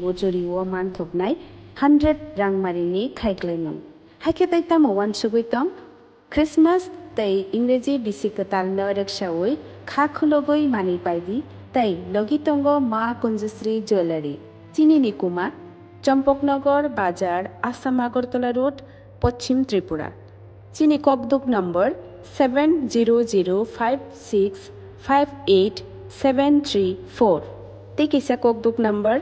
mojori o manthoknai 100 rangmarini khaiklaimon haike taitamo wansugoitom Christmas tei ingreji bisikatalno reksaoi kha khulogoi mani paidi tai logitongo ma kunjশ্রী jewellery চিনিনি কুমার Champaknagar Bazar Assam Agartala road Paschim Tripura চিনি ককবুক নম্বর 7005658734 টিকিসা ককবুক নম্বর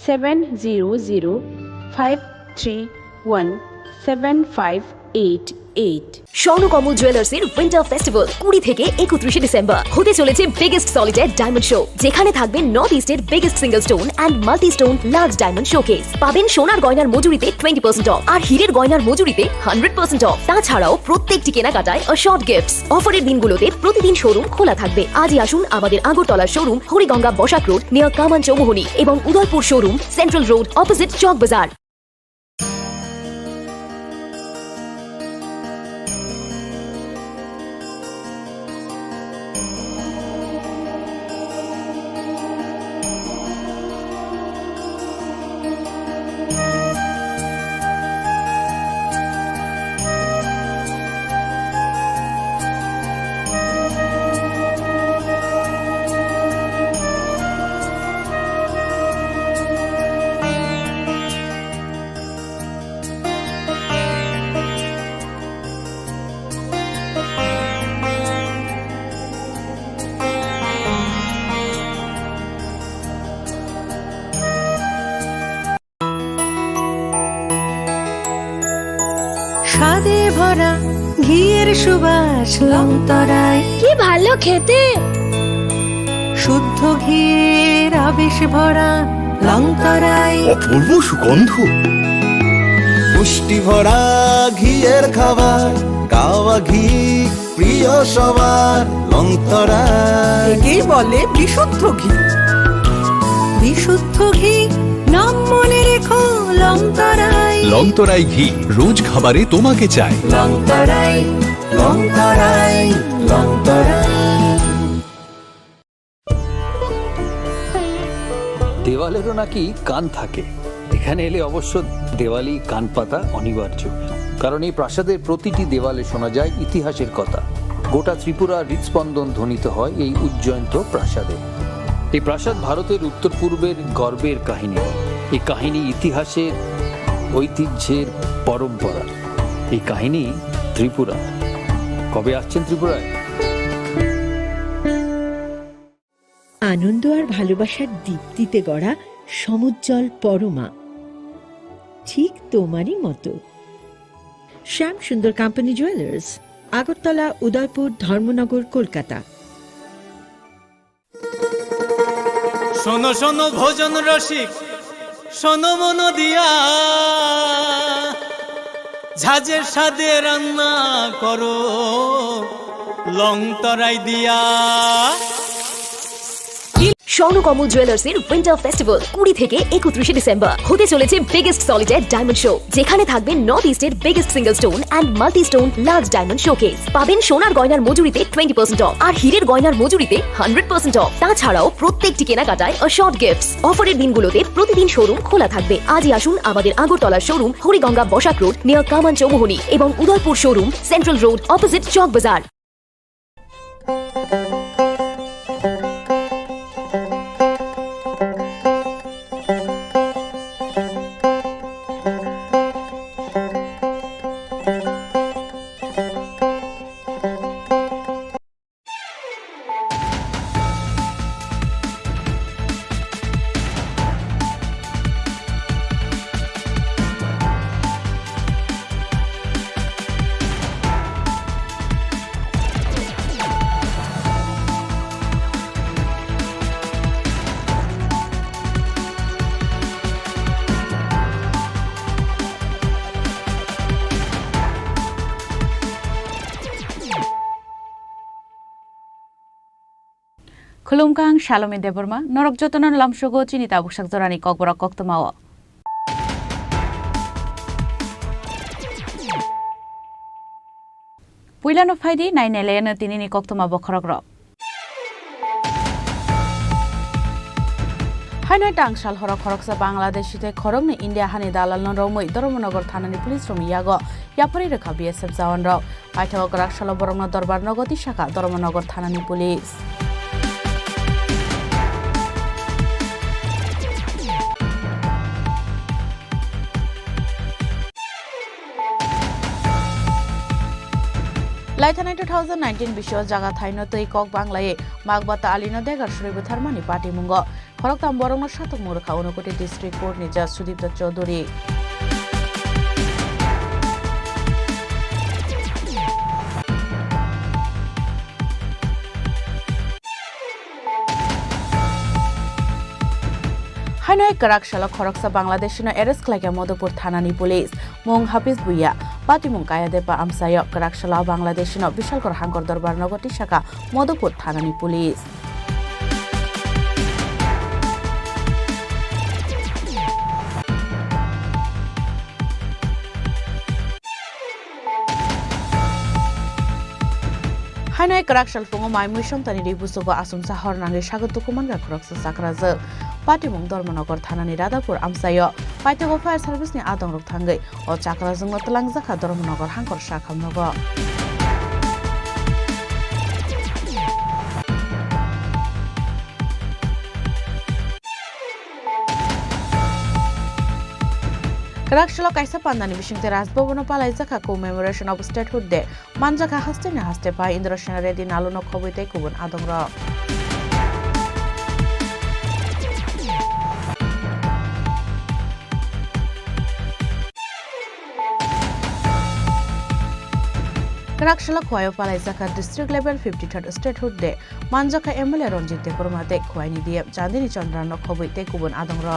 7005317588 স্বর্ণকমল জুয়েলার্সের উইন্টার ফেস্টিভ্যাল 20 থেকে 31 ডিসেম্বর হতে চলেছে বিগেস্ট সলিটার ডায়মন্ড শো, যেখানে থাকবে নর্থ ইস্টের biggest single stone and multi stone large diamond showcase. পাবেন সোনার গয়নার মজুরিতে 20% অফ আর হীরের গয়নার মজুরিতে 100% অফ। তাছাড়াও প্রত্যেকটি কেনাকাটায় অশর্ট গিফটস। অফারের দিনগুলোতে প্রতিদিন শোরুম খোলা থাকবে। আজই আসুন আমাদের আগরতলার showroom Hariganga Basak road near Kaman Chowmuhani এবং Udaipur showroom central road opposite Chawk Bazar. স্বাদে ভরা ঘিয়ের সুবাস লংতরায় কি ভালো খেতে, শুদ্ধ ঘিয়ের আবেশ ভরা লংতরায় অপূর্ব সুগন্ধ, পুষ্টি ভরা ঘিয়ের খাবার, গাওয়া ঘি প্রিয় সবার লংতরায়। একেই বলে বিশুদ্ধ ঘি। বিশুদ্ধ ঘি নাম মনে রেখো লংতরায়। লংতরাই ঘি রোজ খাবারে তোমাকে চাই। লংতরাই লংতরাই লংতরাই। দেওয়ালেরও নাকি কান থাকে। এখানে এলে অবশ্য দেওয়ালি কান পাতা অনিবার্য, কারণ এই প্রাসাদের প্রতিটি দেওয়ালে শোনা যায় ইতিহাসের কথা। গোটা ত্রিপুরা হৃদস্পন্দন ধ্বনিত হয় এই উজ্জয়ন্ত প্রাসাদে। এই প্রাসাদ ভারতের উত্তর পূর্বের গর্বের কাহিনী। এই কাহিনী ইতিহাসের, ঐতিহ্যের, পরম্পরা। এই কাহিনী ত্রিপুরা। কবে আসছেন ত্রিপুরায়? আনন্দ আর ভালোবাসার দীপ্তিতে গড়া সমুজ্জ্বল পরমা, ঠিক তোমারই মতো। শ্যাম সুন্দর কোম্পানি জুয়েলার্স, আগরতলা, উদয়পুর, ধর্মনগর, কলকাতা। শোনো শোনো ভোজন রসিক, শোনো মন দিয়া, ঝাঁঝের স্বাদে রান্না করো লংতরাই দিয়া। স্বর্ণকমল জুয়েলার্সের উইন্টার ফেস্টিভ্যাল 20 থেকে 31 ডিসেম্বর হতে চলেছে বিগেস্ট সলিটার ডায়মন্ড শো, যেখানে থাকবে নর্থ ইস্টের biggest single stone and multi stone large diamond showcase. পাবেন সোনার গয়নার মজুরিতে 20% অফ আর হীরের গয়নার মজুরিতে 100% অফ। তাছাড়াও প্রত্যেকটি কেনাকাটায় অশর্ট গিফটস। অফারের দিনগুলোতে প্রতিদিন শোরুম খোলা থাকবে। আজই আসুন আমাদের আগরতলার showroom Hariganga Basak road near Kaman Chowmuhani এবং Udaipur showroom central road opposite Chawk Bazar. Khulumkang Shalome Deborma, Norok Jotonon Lamshogo, Chinita Bushak Zorani Kokbora Koktomawa. Puilano Faidi, Nine Elena Tinini Koktoma Bokrogro. হাইনয় টাংশাল হরক খরকসা বাংলাদেশিতে খরংনি ইন্ডিয়া হানি দালাল রমৈ ধর্মনগর থানানি পুলিশ রমিয়াগ ইয়াফারি রেখা বিএসএফ জওয়ান রক পাইথাগক রাকশাল বরমনা দরবার নগতি শাখা ধর্মনগর থানানি পুলিশ লাইথানাই 2019 বিশ্ব জাগা থাইন তৈ কক বাংলায়ে মাগবাতা আলিনো দেগার সুরিবু থারমানি পার্টি মুঙ্গ খরকতাম বরং সাতক মুরখা ঊনকোটি ডিস্ট্রিক্ট কোর্ট নিজা সুদীপ্ত চৌধুরী হাইনয় কারাকশালা খরকসা বাংলাদেশিনো এরেস ক্লাইকা মধুপুর থানানি পুলিশ মুং হাফিজ বুইয়া পাতিমুং কায়াদেপা আমসায় কারাকশালা বাংলাদেশিনো বিশালকর হাঙ্কর দরবার নগরী শাখা মধুপুর থানানি পুলিশ হাইনয় কারাকশাল ফুঙো মাইমুই সন্তানি রিবুসুগো আসুমসা হরনাঙ্গে স্বাগত কুমানগা খরকসা সাকরাজো পাটিমুং ধর্মনগর থানানি রাধাপুর আমসায় পাইতেগো ফায়ার সার্ভিসनि আদংরক থাঙ্গै ও চাকরাজों তলাংজাখা ধর্মনগর হাঙ্কর শাখামনগ কারাকশাল কাইসা পান্দানি বিশিংতে রাজভবন পালাইজাখা কমেমোরেশন অফ স্টেটহুড দে মানজাখা হাস্তেনে হাস্তে পাই ইন্দ্র সেনা রেডি নালুনো খবইতে কুবুন আদংর কারাকশালা খোয়াইও পালাইজাখা district level 53rd statehood day মানজাখা এমএলএ রঞ্জিত দেবরমাতে খোয়াইনি দিয়ে চাঁদিনী চন্দ্রান্ন খবইতে কুবুন আদংর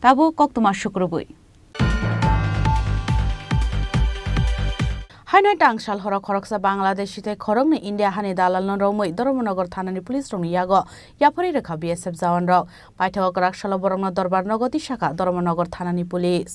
তাবু কক তোমার শুক্রবই হাইনয় টাংশাল হরক খরকসা বাংলাদেশিতে খরংনি ইন্ডিয়া হানি দালাল রমৈ ধর্মনগর থানানি পুলিশ রমিয়াগ ইয়াফারি রেখা বিএসএফ জওয়ান রক পাইথাগক রাকশাল বরমনা দরবার নগতি শাখা ধর্মনগর থানানি police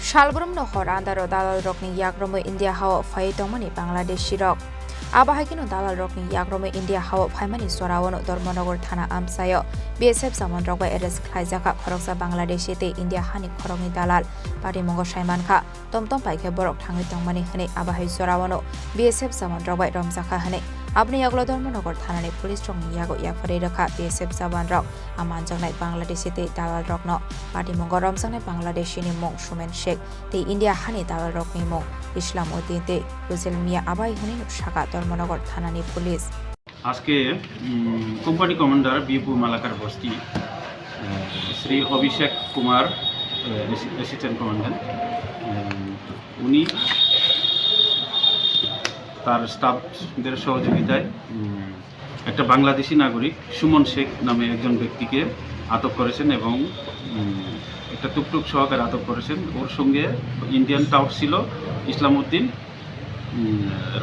Shalbrum no hor andaro dalal rokni yagromo India hawa fai tomani Bangladeshi rok. Abahagino dalal rokni yagromo India hawa faimani sorawono Dormonogor thana amsayo. BSF zaman rokba eres khaizaka khoroksa Bangladeshi te India hani khorongni dalal pari mongo shaiman kha tomtom paike borok thangi tongmani hane abahai sorawono BSF zaman rokba romzaka hane. Abni yaglo Dormonogor thanani police rokni yago yakfari rakha BSF zaman rok amanjangnai Bangladeshi te dalal rokno pari mongo romjangnai Bangladeshi ni mong Shumen Sheikh te India hani dalal rokni mong Islam Uddin te Ruzel Mia abai huni শাখা ধর্মনগর থানানি police আজকে company commander Bipu Malakar বস্তি শ্রী অভিষেক Kumar assistant commandant উনি তার স্টাফদের সহযোগিতায় একটা বাংলাদেশি নাগরিক সুমন শেখ নামে একজন ব্যক্তিকে আটক করেছেন এবং একটা টুকটুক সহকারে আটক করেছেন। ওর সঙ্গে ইন্ডিয়ান টাউট ছিল ইসলাম উদ্দিন,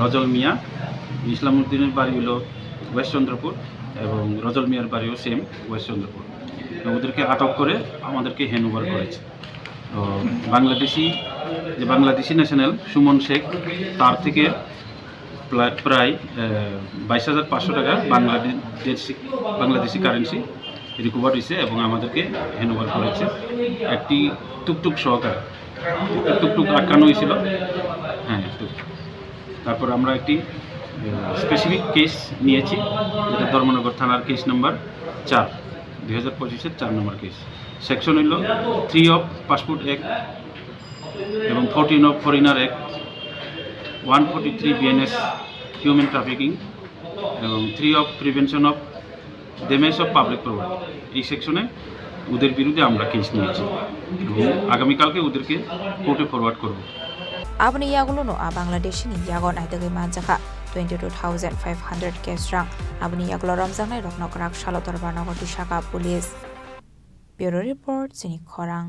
রজল মিয়া। ইসলাম উদ্দিনের বাড়ি হলো ওয়েস্ট চন্দ্রপুর এবং রজল মিয়ার বাড়িও সেম ওয়েস্ট চন্দ্রপুর। ওদেরকে আটক করে আমাদেরকে হ্যান্ডওভার করেছে। তো বাংলাদেশি ন্যাশনাল সুমন শেখ তার থেকে প্রায় 22,500 টাকা বাংলাদেশি কারেন্সি রিকভার হয়েছে এবং আমাদেরকে হ্যান্ডওভার করেছে। একটি টুকটুক সহকারে টুকটুক আটকানো হয়েছিল। হ্যাঁ, তারপর আমরা একটি স্পেসিফিক কেস নিয়েছি, যেটা ধর্মনগর থানার কেস নাম্বার 4, 2025-এর 4 নম্বর কেস। সেকশন হইল 3 অফ পাসপোর্ট অ্যাক্ট এবং 14 of foreigner act, 143 BNS human trafficking এবং 3 of prevention of damage of public property এই সেকশনে ওদের বিরুদ্ধে আমরা কেস নিয়েছি এবং আগামীকালকে ওদেরকে কোর্টে ফরওয়ার্ড করব। Abni yagulono a Bangladeshi ni yagon ay dagi manjaka 22,500 cash rang. Abni yagulo ramjang nai rokno krak shalotor barnago Shaka Police. Bureau Report Sini Khorang.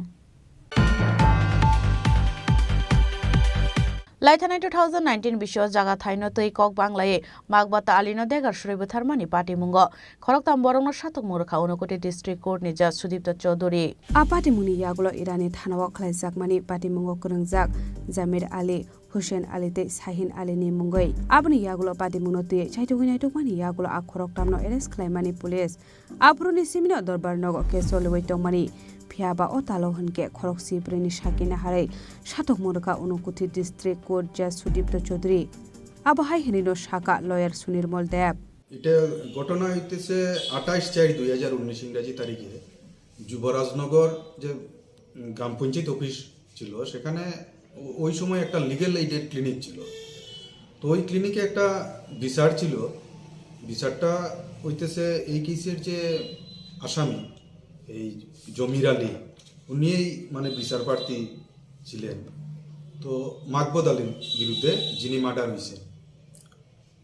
লাইথানাই 2019 বিশ্ব জাগা থাইনো তৈ কক বাংলায়ে মাগবাতা আলিনো দেগার সুরেবু থারমানি পার্টি মুঙ্গ খরকতাম বরংনো সাতক মুরখা উনকোটি ডিস্ট্রিক্ট কোর্ট नि जज सुदीप्त चौधरी आ पार्टी मुनि यागुलो इरानी थानाव खलाइजाक मानि पार्टी मुंगो करंजाक जामिर आली हुसैन आली ते शाहिन आली नि मुंगै आबनि यागुलो पार्टी मुनो ते चाइटुगिनाइटुक मानि यागुलो आ खरकतामनो एरेस्ट खालायमानि पुलिस आब्रुनि सिमिनो दरबार नगर केसलवै तंमानि फियाबा ओ तालो हनके खरक सिब्रेनि साकिना हारै सातक मुरखा उनकुथि डिस्ट्रिक्ट कोर्ट जज सुदीप्त चौधरी आबहाय हिनिनो शाखा लयार सुनिर्मल देव এটা ঘটনা হইতেছে 28/4/2019 ইংরেজি তারিখে যুবরাজনগর যে গ্রাম পঞ্চায়েত অফিস ছিল সেখানে ওই সময় একটা লিগ্যাল এইডের ক্লিনিক ছিল। তো ওই ক্লিনিকে একটা বিচার ছিল, বিচারটা হইতেছে এই কেসের যে আসামি এই জমির আলী উনিই মানে বিচার প্রার্থী ছিলেন। তো মাকবুদ আলীর বিরুদ্ধে যিনি মার্ডার হয়েছে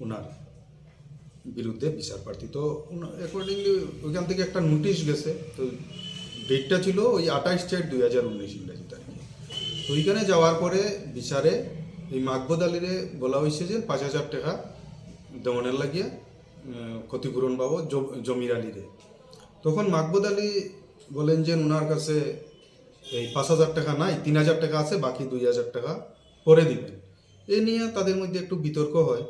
ওনার বিরুদ্ধে বিচার প্রার্থী। তো অ্যাকর্ডিংলি ওইখান থেকে একটা নোটিশ গেছে। তো ডেটটা ছিল ওই 28/4/2019 ইংরেজি তারিখে। তো ওইখানে যাওয়ার পরে বিচারে এই মাকবুদ আলীরে বলা হয়েছে যে 5,000 টাকা দেওয়ানের লাগিয়ে ক্ষতিপূরণ পাবো জমির আলীরে। তখন মাকবুদ আলী বলেন যে ওনার কাছে এই 5,000 টাকা নাই, 3,000 টাকা আছে, বাকি 2,000 টাকা পরে দিবেন। এ নিয়ে তাদের মধ্যে একটু বিতর্ক হয়।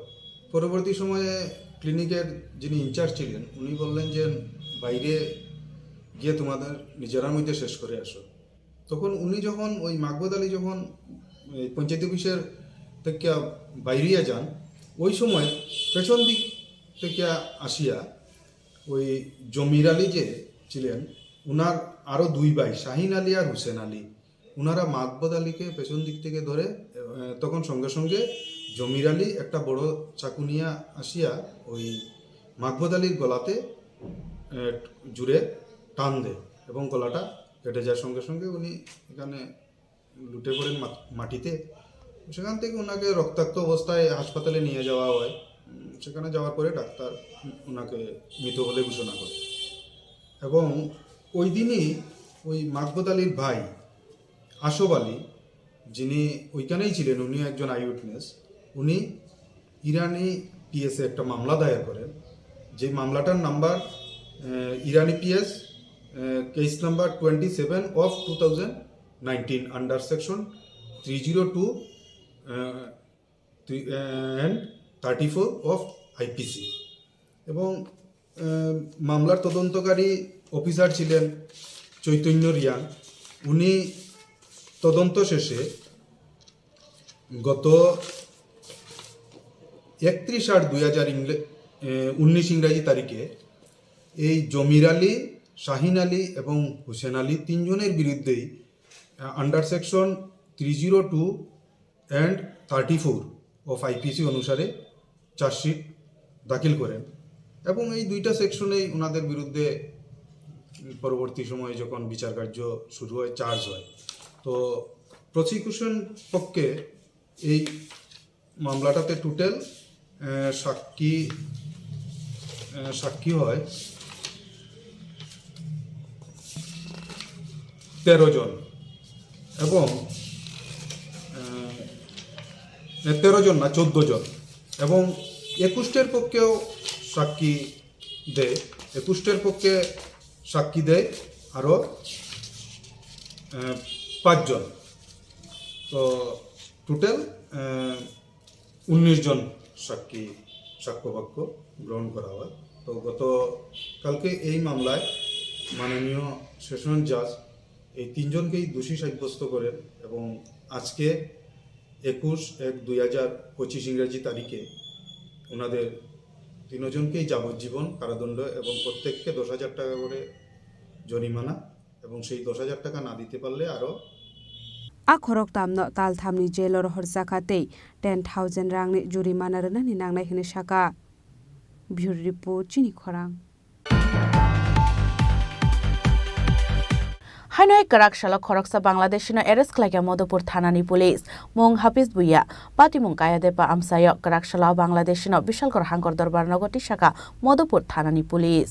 পরবর্তী সময়ে ক্লিনিকের যিনি ইনচার্জ ছিলেন উনি বললেন যে বাইরে গিয়ে তোমাদের নিজেরার মধ্যে শেষ করে আসো। তখন উনি যখন ওই মাকবুদ আলী যখন পঞ্চায়েত অফিসের থেকে বাইরিয়া যান ওই সময় পেছন দিক থেকে আসিয়া ওই জমির আলী যে ছিলেন উনার আরও 2 ভাই শাহিন আলী আর হুসেন আলী উনারা মাকবুদ আলীকে পেছন দিক থেকে ধরে তখন সঙ্গে সঙ্গে জমির আলী একটা বড় চাকু নিয়ে আসিয়া ওই মাকবুদ আলীর গলাতে জুড়ে টান দেয় এবং গলাটা কেটে যাওয়ার সঙ্গে সঙ্গে উনি এখানে লুটে পড়েন মাটিতে। সেখান থেকে ওনাকে রক্তাক্ত অবস্থায় হাসপাতালে নিয়ে যাওয়া হয়। সেখানে যাওয়ার পরে ডাক্তার ওনাকে মৃত বলে ঘোষণা করে এবং ওই দিনই ওই মাকবুদ আলীর ভাই আসফ আলী যিনি ওইখানেই ছিলেন, উনি একজন আই উইটনেস, উনি ইরানি পিএসে একটা মামলা দায়ের করেন। যে মামলাটার number Irani PS case number 27/2019 under section 302 and 34 of IPC. এবং মামলার তদন্তকারী অফিসার ছিলেন চৈতন্য রিয়াং। উনি তদন্ত শেষে গত 31/8/2019 ইংরাজি তারিখে এই জমির আলী, শাহিন আলী এবং হুসেন আলী তিনজনের বিরুদ্ধেই under section 302 and 34 of IPC অনুসারে চার্জশিট দাখিল করেন এবং এই দুইটা সেকশনেই ওনাদের বিরুদ্ধে পরবর্তী সময়ে যখন বিচার কার্য শুরু হয় চার্জ হয়। তো প্রসিকিউশন পক্ষে এই মামলাটাতে টোটাল সাক্ষী হয় 13 জন এবং 13 জন না 14 জন এবং 21 পক্ষেও সাক্ষী দেয়। 21 পক্ষে সাক্ষী দেয় আরও 5 জন। তো টোটাল 19 জন সাক্ষ্যবাক্য গ্রহণ করা হয়। তো গতকালকে এই মামলায় মাননীয় সেশন জাজ এই 3 জনকেই দোষী সাব্যস্ত করেন এবং আজকে 21/1/2025 ইংরেজি তারিখে ওনাদের 3 জনকেই যাবজ্জীবন কারাদণ্ড এবং প্রত্যেককে 10,000 টাকা করে জরিমানা এবং সেই 10,000 টাকা না দিতে পারলে আরও আখরক তামনো তাল থামনি জেলর হরজাকাতেই 10,000 রাংনি জরিমানা রনানি নাংনাই হিনে শাখা। ব্যুরো রিপোর্ট চিনি খরাং। হাইনয় কারাকশালা খরকসা বাংলাদেশিনো এরেস্ট খালাইকা মধুপুর থানানি পুলিশ মুং হাফিজ বুইয়া পাতিমুং কায়াদেপা আমসায় কারাকশালা বাংলাদেশিনো বিশালগড় হাঙ্গর দরবার নগরটি শাখা মধুপুর থানানি পুলিশ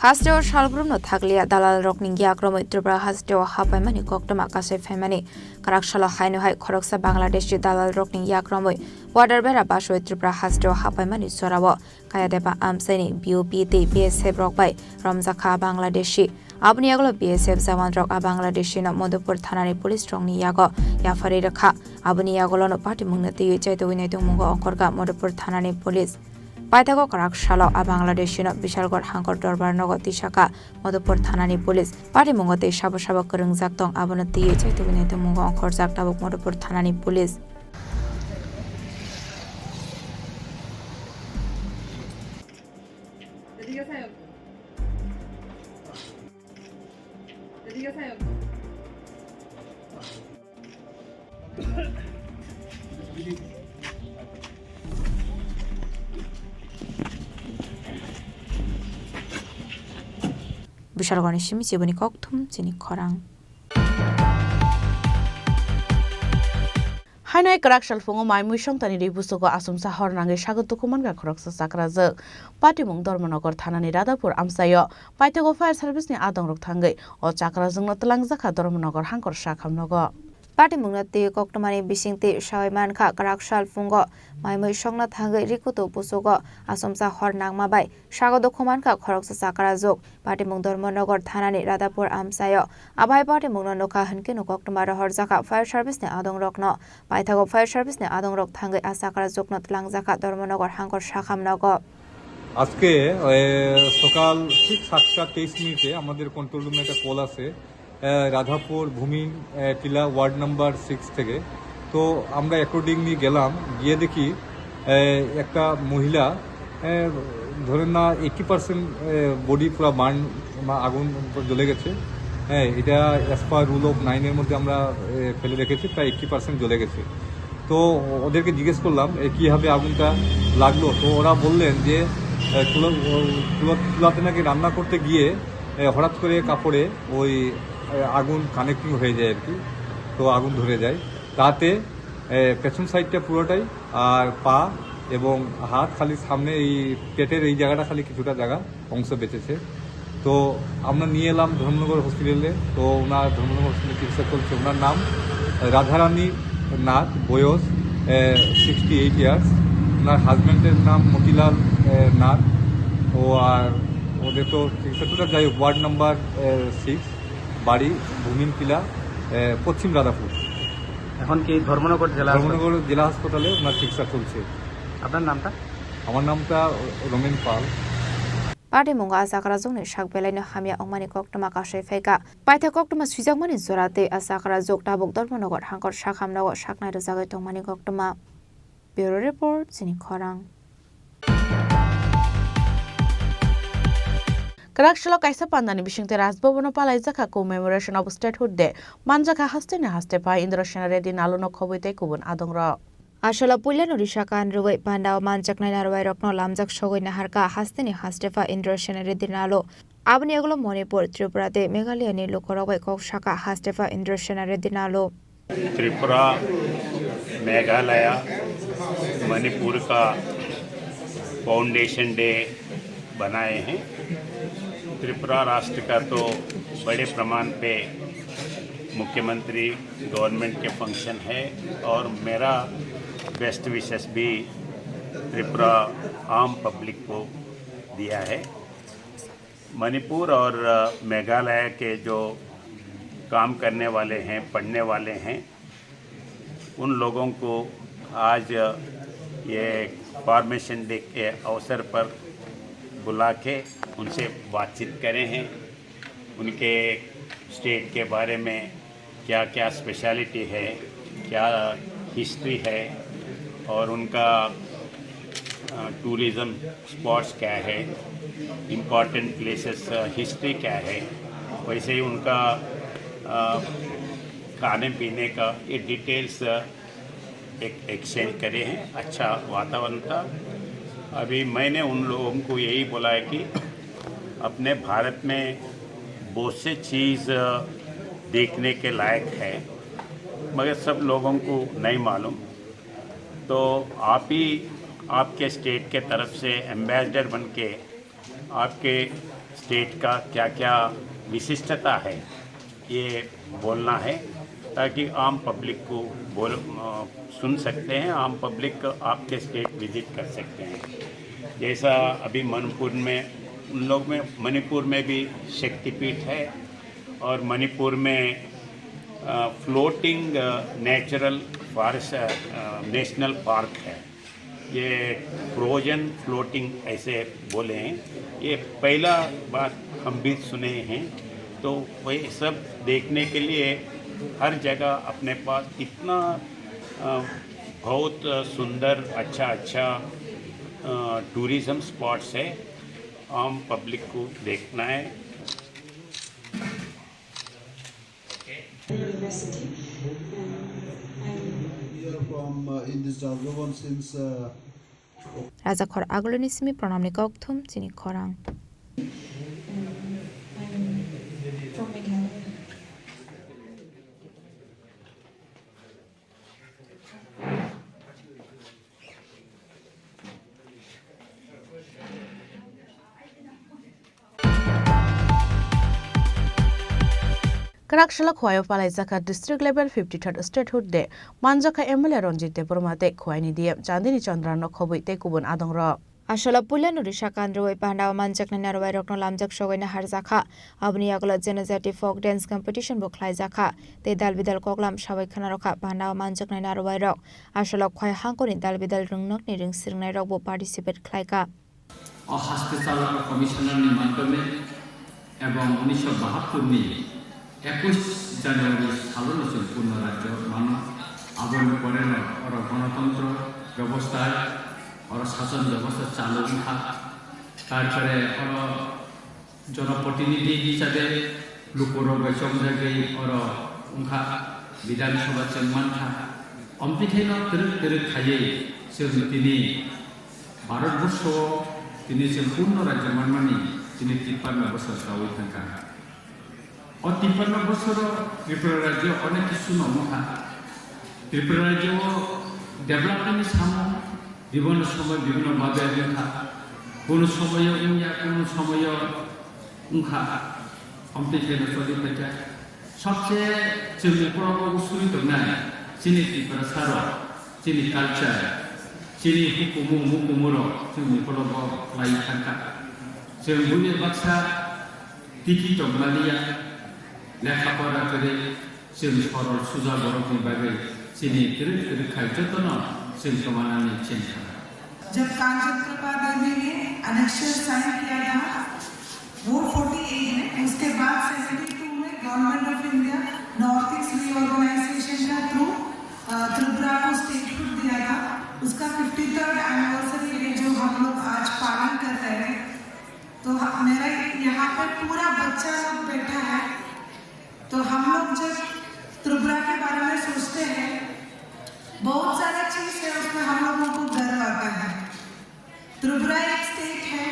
হাস্টেও সালগ্রুমনো থাকলিয়া দালাল রকনি গিয়াক্রমে ত্রিপুরা হাস্টেও হাপাইমানি কক্টমা কাছে ফাইমানি কারাকশালা হাইনহাই খরকসা বাংলাদেশি দালাল রকনি গিয়াক্রমে ওয়ার্ডার বেড়া বাসই ত্রিপুরা হাস্টেও হাপাইমানি সরাব কায়াদেপা আমসাইনি বিওপিতে বিএসএফ রকবাই রমজাখা বাংলাদেশি আপনি এগুলো বিএসএফ জওয়ান রক বাংলাদেশি মধুপুর থানানি পুলিশ রংনি ইয়াগ ইয়াফারি রেখা আপনি এগুলো পার্টি মুংনতি চাইতে উইনাইতে মুঙ্গ অঙ্করকা মধুপুর থানানি পুলিশ পাইতাগো কারাকশালা বাংলাদেশিনো বিশালগড় হাঙ্গর দরবার নগতি শাখা মধুপুর থানানি পুলিশ পার্টি মুঙ্গতে সাব সাব করংজাক দং আবনতি চাইতে উইনাইতে মুঙ্গ অঙ্করজাক টাবুক মধুপুর থানানি পুলিশ বিশালগড়ের সিমি জীবনী ককথুম চিনি খরাং হাইনয় কারাকশাল ফুঙো মাইমুই সংতানি রিবুসুগো আসুমসা হরনাঙ্গে স্বাগত কুমানগা খরকসা সাকরাজো পাটিমুং ধর্মনগর থানানি রাদাপুর আমসায় পাইতেগো ফায়ার সার্ভিসনি আদংরক থাঙ্গै ও চাকরাজोंनो तलांगजाखा धर्मनगर हांकर शाखामनगो पार्टी मुंगनती कक्टमानि बिसिंगति सायमानखा काराकशाल फुंगो माइमै संगना थांगै रिकुतो पुसुगो आसमसा हर नांगमाबाय सागद खमानखा खरकसा साकराजोग पार्टी मुंग धर्मनगर थानानि रादापुर आमसाय आबाय पार्टी मुंगनो नोखा हनकेनो कक्टमा रहर जाखा फायर सार्भिसनि आदंरकनो पाइथागो फायर सार्भिसनि आदंरक थांगै आसाकराजोगनो तलांगजाखा धर्मनगर हांकर शाखामनगो আজকে সকাল ঠিক 7:23 আমাদের কন্ট্রোল রুমে একটা কল আছে রাধাপুর ভূমি টিলা ওয়ার্ড নাম্বার 6 থেকে। তো আমরা অ্যাকর্ডিংলি গেলাম, গিয়ে দেখি একটা মহিলা ধরেন না 80% বডি পুরো বার্ন আগুন জ্বলে গেছে। হ্যাঁ, এটা অ্যাজ পার রুল অফ 9 এর মধ্যে আমরা ফেলে রেখেছি, প্রায় 80% জ্বলে গেছে। তো ওদেরকে জিজ্ঞেস করলাম কীভাবে আগুনটা লাগলো। তো ওরা বললেন যে চুলাতে নাকি রান্না করতে গিয়ে হঠাৎ করে কাপড়ে ওই আগুন কানেক্টিং হয়ে যায় আর কি, তো আগুন ধরে যায়। তাতে পেছন সাইডটা পুরোটাই আর পা এবং হাত খালি সামনে এই পেটের এই জায়গাটা খালি কিছুটা জায়গা অংশ বেঁচেছে। তো আমরা নিয়ে এলাম ধর্মনগর হসপিটালে। তো ওনার ধর্মনগর হসপিটালে চিকিৎসা চলছে। ওনার নাম রাধারানী নাথ, বয়স 68 ইয়ার্স। ওনার হাজব্যান্ডের নাম মতিলাল নাথ। ও আর ওদের তো চিকিৎসাটা যাই হোক, ওয়ার্ড নাম্বার 6, বাড়ি ভূমিন কিলা, পশ্চিম রাধাপুর। এখন কি ধর্মনগর জেলা হাসপাতালে ওনার চিকিৎসা চলছে। আপনার নামটা? আমার নামটা রমেন পাল। पार्टी मुंगा आसाकरा जोगनि शाक बेलायनो हामिया अंगमानि कक्टमा काशै फैका पाइथा कक्टमा सुइजाकमानि जराते आसाकरा जोग टाबुक धर्मनगर हांकर शाखामनगर शाकनाय रजागै तंमानि कक्टमा। ब्यूरो रिपोर्ट जिनि खरां। काराकशाला कायसा पान्दानि बिसिंते राजभवन पालायजाखा कमेमोरेशन अफ स्टेटहुड डे मानजाखा हास्तेनि हास्तेफा इन्द्र सेना रेड्डी नालुनो खबैते गुबुन आदंग्र आशला पुल्यानो रिशाकान रुगै पान्डाव मानजाकनाय नारवाय रकनो लामजाक सगै नाहारका हास्तेनि हास्तेफा इन्द्र सेना रेड्डी नालो आबनि एगुलो मणिपुर त्रिपुराते मेघालयनि लोकरगै कक शाखा हास्तेफा इन्द्र सेना रेड्डी नालो त्रिपुरा, मेघालय, मणिपुर का फाउंडेशन डे बनाए हैं। त्रिपुरा राष्ट्र का तो बड़े प्रमाण पे मुख्यमंत्री गवर्नमेंट के फंक्शन है और मेरा बेस्ट विशेस भी त्रिपुरा आम पब्लिक को दिया है। मणिपुर और मेघालय के जो काम करने वाले हैं, पढ़ने वाले हैं, उन लोगों को आज ये फॉर्मेशन डे के अवसर पर बुला के उनसे बातचीत करें हैं। उनके स्टेट के बारे में क्या क्या स्पेशलिटी है, क्या हिस्ट्री है और उनका टूरिज़म स्पॉट्स क्या है, इम्पॉर्टेंट प्लेसेस हिस्ट्री क्या है, वैसे ही उनका खाने पीने का ये डिटेल्स एक एक्सचेंज करे हैं। अच्छा वातावरण था। अभी मैंने उन लोगों को यही बोला है कि अपने भारत में बहुत से चीज़ देखने के लायक है, मगर सब लोगों को नहीं मालूम। तो आप ही आपके स्टेट के तरफ से एम्बेसडर बन के आपके स्टेट का क्या क्या विशिष्टता है ये बोलना है, ताकि आम पब्लिक को सुन सकते हैं, आम पब्लिक आपके स्टेट विजिट कर सकते हैं। जैसा अभी मणिपुर में उन लोग में मणिपुर में भी शक्तिपीठ है, और मणिपुर में floating natural forest national park है। ये फ्रोजन फ्लोटिंग ऐसे बोले हैं, ये पहला बात हम भी सुने हैं। तो वही सब देखने के लिए हर जगह अपने पास इतना बहुत सुंदर अच्छा टूरिज़म स्पॉट्स है, आम पब्लिक को देखना है। Raja khor agoloni simi pranamni kokthum chini khorang. Karakshila Khwayo Palai Zaka District Level 53rd Statehood Day Manjaka MLA Ronjit Debromate Khwaini Diem Chandini Chandrano Khobui Tekubun Adongra Ashala Pulan Risha Kandroi Panda Manjak Narwai Rokno Lamjak Shogana Harzaka Abni Agola Genozati Folk Dance Competition Buklai Zaka Te Dalbidal Koklam Shawai Kanaroka Panda Manjak Narwai Rok Ashala Khwai Hankoni Dalbidal Rungnok Niring Sirnai Rok participate Klaika Hospital Commissioner ni মাধ্যমে এবং 1972 নি 21 জানুয়ারি সালন পূর্ণ রাজ্য মানব আবরণ করেন আর গণতন্ত্র ব্যবস্থায় আর শাসন ব্যবস্থা চালু था তারপরে আর জনপ্রতিনিধি হিসাবে লুকর বৈষম জায়গায় আর উনখা বিধানসভা চেয়ারম্যান था অম্পিথেন তরুক খাইয়ে তিনি ভারতবর্ষ তিনি সম্পূর্ণ রাজ্য মানমানি তিনি 53 বছর সাউই থাকা ও 53 বছর ত্রিপুরা রাজ্য অনেক কিছু নমুনা ত্রিপুরা রাজ্য ডেভেলপমেন্ট সামো বিভিন্ন সময় বিভিন্ন ভাবে দেখা কোন সময় ইন্ডিয়া কোন সময় উনখা কম্পিটিশন চলি থাকে সবচেয়ে जोंनि পরবর্তী উসুরি দনায় চিনি ত্রিপুরা সারা চিনি কালচার চিনি হুকুমুর जोंनि পরবর্তী লাই থাকা जों बुनि बाक्सा टिकि दंलालिया लेखापड़ा करे जों सरल सुजा बरफनि बागै चिनि तिरक खायजतन जों समानानि चिन्ता जब कांचन प्रभा देवी ने अनेक्शन साइन किया था वो 48 में उसके बाद 72 में government of India North East reorganisation का थ्रू त्रिपुरा को स्टेटहुड दिया था उसका 53rd एनिवर्सरी है जो हम लोग आज पालन कर रहे हैं। तो मेरा यहाँ पर पूरा बच्चा लोग बैठा है तो हम लोग जब त्रिपुरा के बारे में सोचते हैं बहुत सारा चीज है उसमें हम लोगों को गर्व आता है। त्रिपुरा एक स्टेट है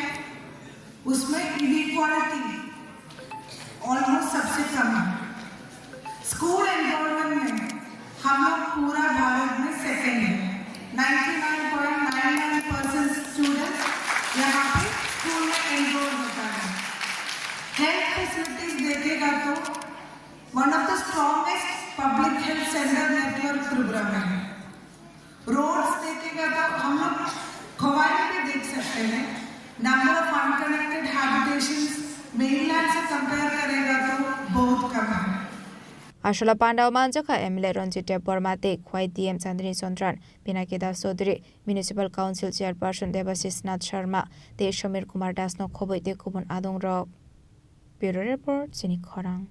उसमें इनइक्वालिटी ऑलमोस्ट सबसे कम है। स्कूल एनरोलमेंट में हम लोग पूरा भारत में सेकेंड है। 99.99% स्टूडेंट्स यहाँ पे स्कूल में एनरोल होता है। हेल्थ फैसिलिटीज देखेगा तो one of the strongest public health centre network Tripura में है। रोड्स देखेगा तो हम लोग खवाई पे देख सकते हैं number of unconnected habitations mainland से कंपेयर करेगा तो बहुत कम है। Ashala Panda Manjaka MLA Ronjit Debromate Khwai DM Chandini Sondran Pinaki Das Chaudhary Municipal Council Chairperson Debasis Nath Sharma Te Shamir Kumar Das no Khoboi Te Kubun Adong Rok Bureau Report Chini Khorang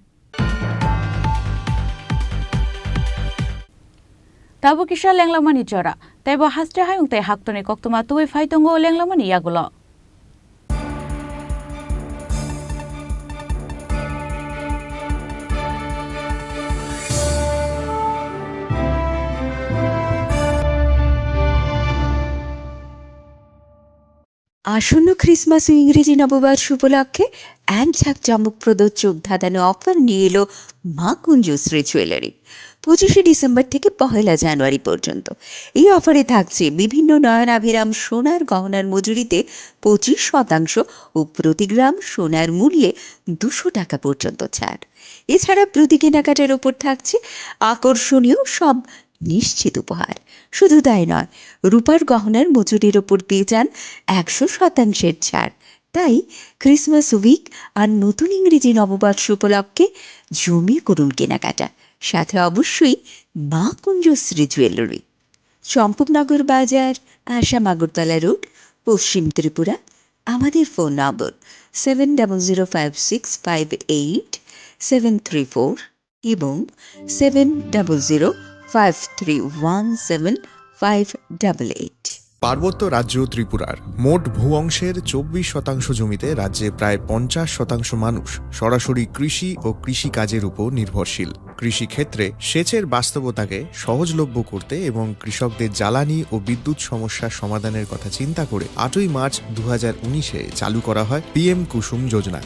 Tabu Kisha Lenglamani Jora Tebo Hastre Hayung Te Haktoni Koktuma Tuwe Faitongo Lenglamani Yagulo আসন্ন Christmas ও ইংরেজি নববর্ষ উপলক্ষে এক ঝাঁক চমকপ্রদ চোখ ধাঁধানো offer নিয়ে এলো মা কুঞ্জশ্রী জুয়েলারি। 25শে ডিসেম্বর থেকে 1 জানুয়ারি পর্যন্ত এই অফারে থাকছে বিভিন্ন নয়নাভিরাম সোনার গহনার মজুরিতে 25% ও প্রতি গ্রাম সোনার মূল্যে 200 টাকা পর্যন্ত ছাড়। এছাড়া প্রতি কেনাকাটার ওপর থাকছে আকর্ষণীয় সব নিশ্চিত উপহার। শুধু তাই নয়, রূপার গহনার মজুরির ওপর পেয়ে যান 100% ছাড়। তাই ক্রিসমাস উইক আর নতুন ইংরেজি নববর্ষ উপলক্ষে জমিয়ে করুন কেনাকাটা, সাথে অবশ্যই মা কুঞ্জশ্রী জুয়েলারি, চম্পকনগর বাজার, আসাম আগরতলা রোড, পশ্চিম ত্রিপুরা। আমাদের ফোন নম্বর 7006588734 এবং 7005317588। পার্বত্য রাজ্য ত্রিপুরার মোট ভূ অংশের 24% জমিতে রাজ্যে প্রায় 50% মানুষ সরাসরি কৃষি ও কৃষিকাজের উপর নির্ভরশীল। কৃষিক্ষেত্রে সেচের বাস্তবতাকে সহজলভ্য করতে এবং কৃষকদের জ্বালানি ও বিদ্যুৎ সমস্যার সমাধানের কথা চিন্তা করে 8ই মার্চ 2019-এ চালু করা হয় PM কুসুম যোজনা,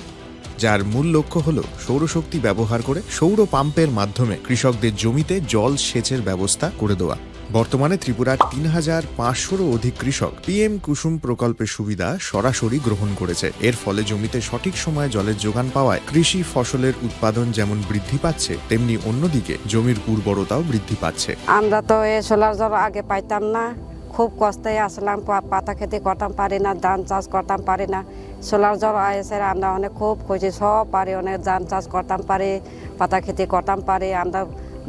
যার মূল লক্ষ্য হল সৌরশক্তি ব্যবহার করে সৌর পাম্পের মাধ্যমে কৃষকদের জমিতে জল সেচের ব্যবস্থা করে দেওয়া। বর্তমানে ত্রিপুরার 3500-রও অধিক কৃষক PM কুসুম প্রকল্পের সুবিধা সরাসরি গ্রহণ করেছে। এর ফলে জমিতে সঠিক সময়ে জলের যোগান পাওয়ায় কৃষি ফসলের উৎপাদন যেমন বৃদ্ধি পাচ্ছে, তেমনি অন্যদিকে জমির উর্বরতাও বৃদ্ধি পাচ্ছে। আমরা তো এই সোলার জল আগে পাইতাম না, খুব কষ্টে আসলাম, পাতা খেতে করতাম পারি না, ধান চাষ করতাম পারি না। সোলার জল এসে আমরা অনেক খুব খুশি, সব পারি, অনেক ধান চাষ করতাম পারি, পাতা খেতে করতাম পারি, আমরা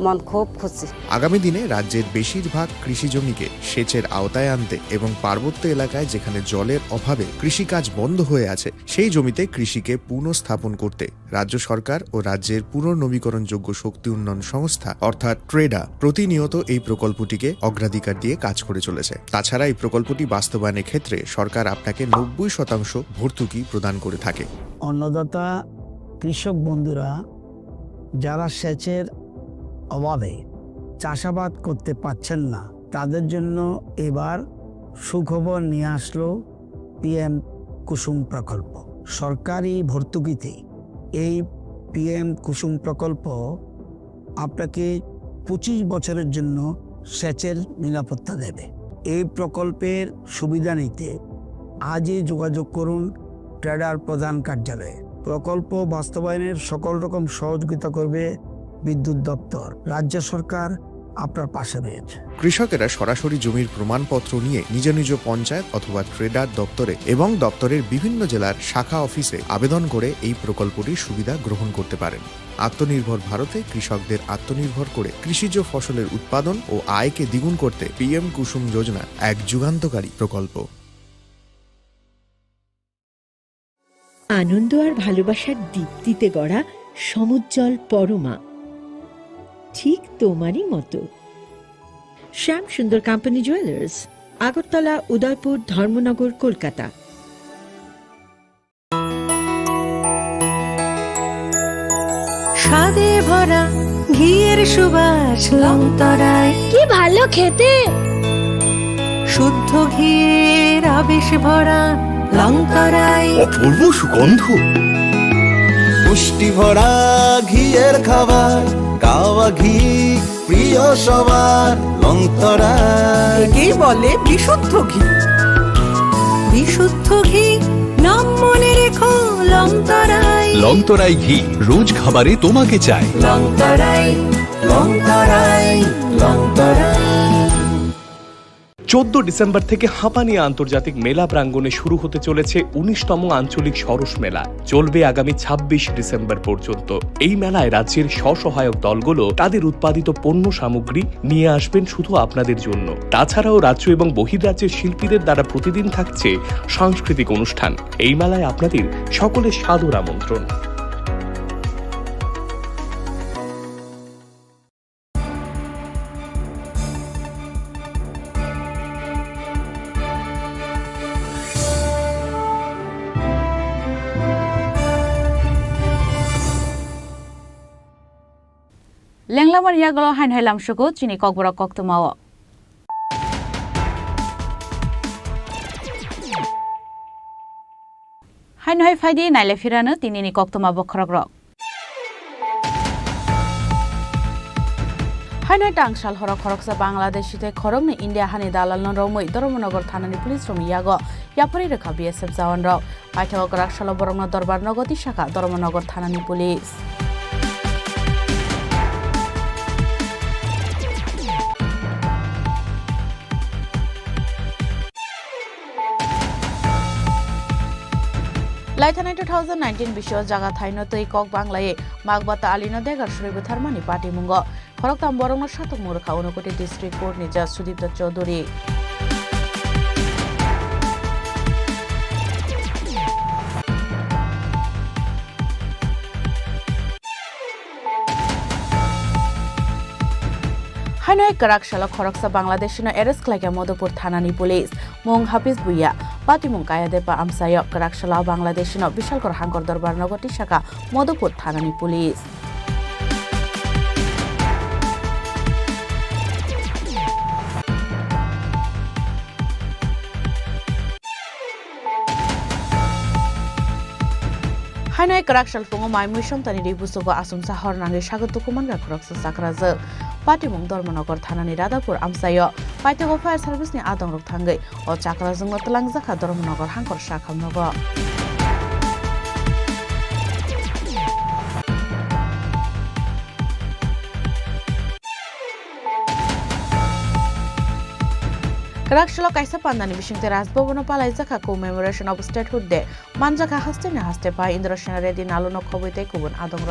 মন খুব খুশি। আগামী দিনে রাজ্যের বেশিরভাগ কৃষি জমিকে সেচের আওতায় আনতে এবং পার্বত্য এলাকায় যেখানে জলের অভাবে কৃষিকাজ বন্ধ হয়ে আছে, সেই জমিতে কৃষিকে পুনঃস্থাপন করতে রাজ্য সরকার ও রাজ্যের পুনর্নবীকরণযোগ্য শক্তি উন্নয়ন সংস্থা অর্থাৎ ট্রেডা প্রতিনিয়ত এই প্রকল্পটিকে অগ্রাধিকার দিয়ে কাজ করে চলেছে। তাছাড়া এই প্রকল্পটি বাস্তবায়নের ক্ষেত্রে সরকার আপনাকে 90% ভর্তুকি প্রদান করে থাকে। অন্নদাতা কৃষক বন্ধুরা যারা সেচের অভাবে চাষাবাদ করতে পারছেন না, তাদের জন্য এবার সুখবর নিয়ে আসলো PM কুসুম প্রকল্প। সরকারি ভর্তুকিতে এই PM কুসুম প্রকল্প আপনাকে 25 বছরের জন্য সেচের নিরাপত্তা দেবে। এই প্রকল্পের সুবিধা নিতে আজই যোগাযোগ করুন ট্রেডার প্রধান কার্যালয়ে। প্রকল্প বাস্তবায়নের সকল রকম সহযোগিতা করবে বিদ্যুৎ দপ্তর। রাজ্য সরকার আপনার পাশে রয়েছে। কৃষকেরা সরাসরি জমির প্রমাণপত্র নিয়ে নিজ নিজ পঞ্চায়েত অথবা ট্রেডার দপ্তরে এবং দপ্তরের বিভিন্ন জেলার শাখা অফিসে আবেদন করে এই প্রকল্পটির সুবিধা গ্রহণ করতে পারেন। আত্মনির্ভর ভারতে কৃষকদের আত্মনির্ভর করে কৃষিজ ফসলের উৎপাদন ও আয়কে দ্বিগুণ করতে PM কুসুম যোজনা এক যুগান্তকারী প্রকল্প। আনন্দ আর ভালোবাসার দীপ্তিতে গড়া সমুজ্জ্বল পরমা, ঠিক তোমারই মতো। শ্যাম সুন্দর কোম্পানি জুয়েলার্স, আগরতলা, উদয়পুর, ধর্মনগর, কলকাতা। স্বাদে ভরা ঘিয়ের সুবাস লংতরায়, কি ভালো খেতে। শুদ্ধ ঘিয়ের আবেশ ভরা লংতরায়, অপূর্ব সুগন্ধ, পুষ্টি ভরা ঘিয়ের খাবার, গাওয়া ঘি প্রিয় সবার লংতরায়। একেই বলে বিশুদ্ধ ঘি। বিশুদ্ধ ঘি নাম মনে রেখো লংতরায়। লংতরাই ঘি রোজ খাবারে তোমাকে চাই। লংতরাই লংতরাই লংতরাই। 14 ডিসেম্বর থেকে হাঁপানিয়া আন্তর্জাতিক মেলা প্রাঙ্গণে শুরু হতে চলেছে 19তম আঞ্চলিক সরস মেলা। চলবে আগামী 26 ডিসেম্বর পর্যন্ত। এই মেলায় রাজ্যের স্বসহায়ক দলগুলো তাদের উৎপাদিত পণ্য সামগ্রী নিয়ে আসবেন শুধু আপনাদের জন্য। তাছাড়াও রাজ্য এবং বহির্রাজ্যের শিল্পীদের দ্বারা প্রতিদিন থাকছে সাংস্কৃতিক অনুষ্ঠান। এই মেলায় আপনাদের সকলের সাদর আমন্ত্রণ। লেংলামার ইয়াগল হাইন হাইলাম সুকু চিনি ককবরা কক্তমাও হাইনহাই ফাইদি নাইলে ফিরানো তিনিনি কক্তমা বখরক রক হাইনহাই টাংসাল হরক খরকসা বাংলাদেশিতে খরকনি ইন্ডিয়া হানি দালাল রমৈ ধর্মনগর থানানি পুলিশ রমিয়াগ ইয়াফরি রেখা বিএসএফ জওয়ান রক পাইথাক রাকসাল বরং দরবার নগতি শাখা ধর্মনগর থানানি পুলিশ লাইথানাই 2019 বিশ্ব জাগা থাইনো তৈ কক বাংলায়ে মাগবাতা আলিনো দেগার সুরেবু থারমানি পার্টি মুঙ্গ খরকতাম বরং সাতক মুরখা অনুকোটি ডিস্ট্রিক্ট কোর্ট নিজা সুদীপ্ত চৌধুরী হাইনহাই কারাকশালা খরকসা বাংলাদেশিনো এরেস ক্লাইকা মধুপুর থানানি পুলিশ মুং হাফিজ বুইয়া পাতিমুং কায়াদেপা আমসায় কারাকশালা বাংলাদেশিনো বিশালকর হাঙ্কর দরবার নগরী শাখা মধুপুর থানানি পুলিশ হাইনহাই কারাকশাল ফুঙো মাইমুই সন্তানি রিবুসুগো আসুমসা হরনাঙ্গে স্বাগত কুমানগা খরকসা সাকরাজো পাটিমুং ধর্মনগর থানানি রাধাপুর আমসায় পাইতেগো ফায়ার সার্ভিসनि আদংরক थांगै ও চাকরাজों তলাংজাখা ধর্মনগর হাঙ্কর শাখামনগ কারাকশালা কাইসা পান্দানি বিশিংতে রাজভবন পালাইজাখা কমেমোরেশন অফ স্টেটহুড দে মানজাখা হাস্তেনে হাস্তে পাই ইন্দ্র সেনা রেডি নালুনো খবইতে কুবুন আদংর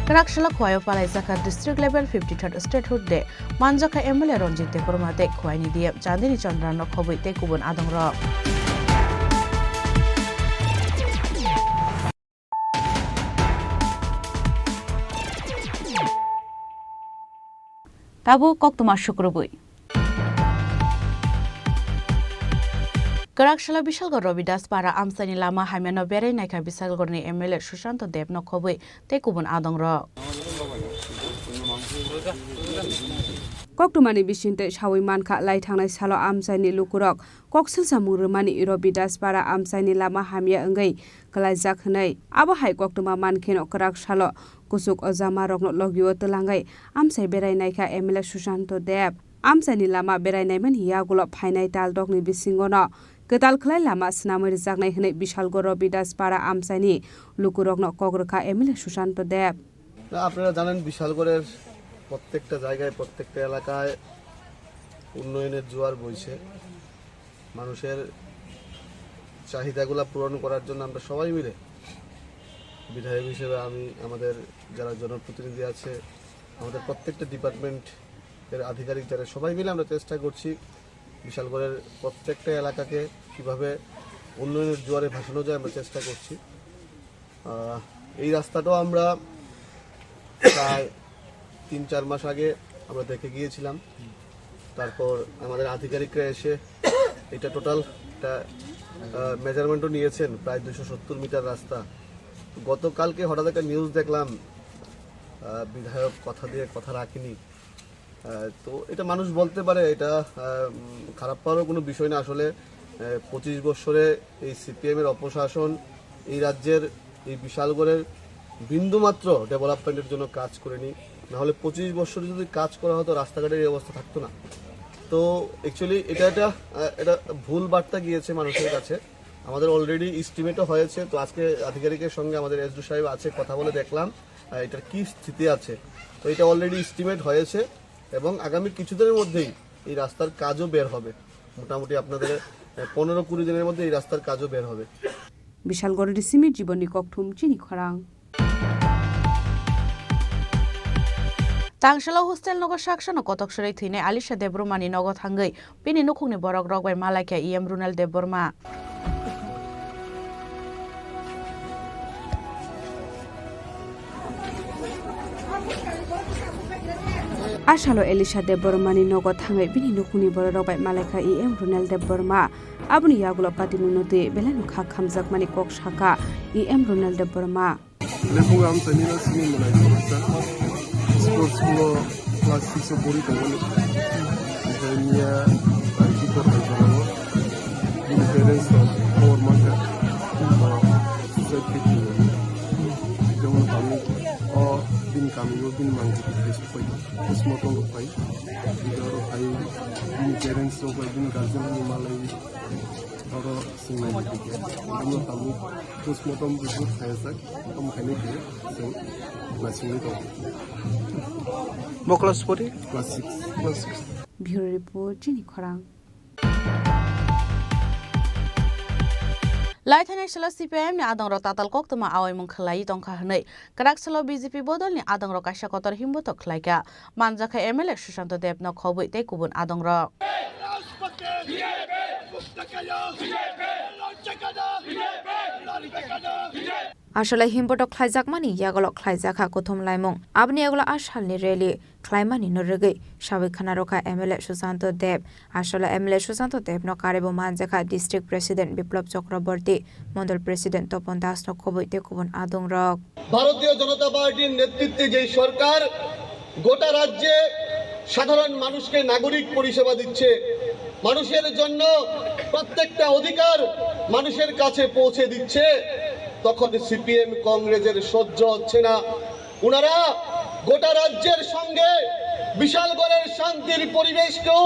কারাকশালা খোয়াইও পালাইজাখা district level 53rd statehood day মানজাখা এমএলএ রঞ্জিত দেবরমাতে খোয়াইনি দিয়ে চাঁদিনী চন্দ্রান্ন খবইতে কুবুন আদংর তাবু কক্তমা শুক্রবই কারাকশালা বিশালগড় রবিদাস পাড়া আমসানি লামা হাইমেনো বেড়ে নাইকা বিশালগড়নি এমএলএ সুশান্ত দেব নখবই তে কুবুন আদংর কক্তমানি বিশিংতে সাউই মানখা লাই थांनाय सालो आमसाइनि लुकुरक कक्सिलसा मुरमानि रबिदास पारा आमसाइनि लामा हामिया अंगै कलाइजाक हनै आबहाय कक्तमा मानखेनो कराक सालो कुसुक अजामा रगनो लगियो तलांगै आमसाइ बेरायनायखा एमएलए सुशांत देब आमसाइनि लामा बेरायनायमोन हियागुल फाइनाय ताल दगनि बिसिंगनो गोदाल खलाय लामा स्नामरि जागनाय हनै बिशालगड़ रबिदास पारा आमसाइनि लुकुरकनो कग्रखा एमएलए सुशांत देब আপনারা জানেন বিশালগড়ের প্রত্যেকটা জায়গায় প্রত্যেকটা এলাকায় উন্নয়নের জোয়ার বইছে মানুষের চাহিদাগুলো পূরণ করার জন্য আমরা সবাই মিলে বিধায়ক হিসেবে আমি আমাদের যারা জনপ্রতিনিধি আছে আমাদের প্রত্যেকটা ডিপার্টমেন্টের আধিকারিক যারা সবাই মিলে আমরা চেষ্টা করছি বিশালগড়ের প্রত্যেকটা এলাকাকে কিভাবে উন্নয়নের জোয়ারে ভাসানো যায় আমরা চেষ্টা করছি এই রাস্তাটাও আমরা প্রায় 3-4 মাস আগে আমরা দেখে গিয়েছিলাম তারপর আমাদের আধিকারিকরা এসে এটা টোটাল একটা মেজারমেন্টও নিয়েছেন প্রায় 270 মিটার রাস্তা গতকালকে হঠাৎ একটা নিউজ দেখলাম বিধায়ক কথা দিয়ে কথা রাখেনি তো এটা মানুষ বলতে পারে এটা খারাপ পাওয়ারও কোনো বিষয় না আসলে 25 বছরে এই সিপিএম এর অপশাসন এই রাজ্যের এই বিশালগড়ের বিন্দুমাত্র ডেভেলপমেন্টের জন্য কাজ করেনি নাহলে 25 বছরে যদি কাজ করা হতো রাস্তাঘাটের এই অবস্থা থাকতো না তো অ্যাকচুয়ালি এটা ভুল বার্তা গিয়েছে মানুষের কাছে আমাদের অলরেডি এস্টিমেটও হয়েছে তো আজকে আধিকারিকের সঙ্গে আমাদের এসডি সাহেব আছে কথা বলে দেখলাম এটার কি স্থিতি আছে তো এটা অলরেডি এস্টিমেট হয়েছে এবং আগামী কিছুদিনের মধ্যেই এই রাস্তার কাজও বের হবে মোটামুটি আপনাদের 15-20 দিনের মধ্যে এই রাস্তার কাজও বের হবে বিশালগড়ের সিমির জীবনী ককথুম চিনি খরাং तांगशाला हस्टेल नगर साक्षानो कतकसरै थैनाय आलिशा देबरमानि नग थांगै बिनि नखुंनि बरक रगबाय मालायखा इएम रुनेल देबबर्मा आशालो एलिशा देबबर्मानि नग थांगै बिनि नखुंनि बरक रगबाय मालायखा इएम रुनेल देबबर्मा आबुनि यागुला पातिमुनोते बेलानु खा खामजाक मानि कक शाखा इएम रुनेल देबबर्मा लेफुंग आम सैनिना सिनी मोनाय फरायसा स्पर्ट्सखौ क्लास 6 आव पढ़ी दंमोन ओमफ्राय मिया आरखि फरायसालाव बिनि पेरेन्टस खबर माखा सुसाइड केस जों गामि बिन गामियाव बिन मानसि केस फैयो पोस्टमर्टम फैयो बिदारो फाय बिनि पेरेन्टस फैयो बिनि गार्जेन मालाय और सिंगल दिखे बिनि गामि पोस्टमर्टम रिपोर्ट खायसा हम खाने के जों लासिंनि दं class 4 class 6 Bureau Report Jenny Korang. लाइथानाय सला CPM नि आदंग ताताल कक्तमा आवै मुं खलाई दंखा हनै कराक सला BJP बदल नि आदंग काशा कतर हिम्बो तो खलाइका मानजाखा MLA सुशांत देव न खबै ते कुबुन आदंग আসলে হিমপটক খ্লাইজাকমানি ইয়াগল খ্লাইজাখা কথম লাইমং আবনি এগুলো আশালনি রেলি খ্লাইমানি নরগৈ সাবেখানা রখা MLA সুশান্ত দেব আসলে MLA সুশান্ত দেব ন কারেবো মানজাখা ডিস্ট্রিক্ট প্রেসিডেন্ট বিপ্লব চক্রবর্তী মন্ডল প্রেসিডেন্ট তপন দাস ন খবইতে কুবন আদং রক ভারতীয় জনতা পার্টির নেতৃত্বে যে সরকার গোটা রাজ্যে সাধারণ মানুষকে নাগরিক পরিষেবা দিচ্ছে মানুষের জন্য প্রত্যেকটা অধিকার মানুষের কাছে পৌঁছে দিচ্ছে তখন সিপিএম কংগ্রেসের সহ্য হচ্ছে না ওনারা গোটা রাজ্যের সঙ্গে বিশালগড়ের শান্তির পরিবেশকেও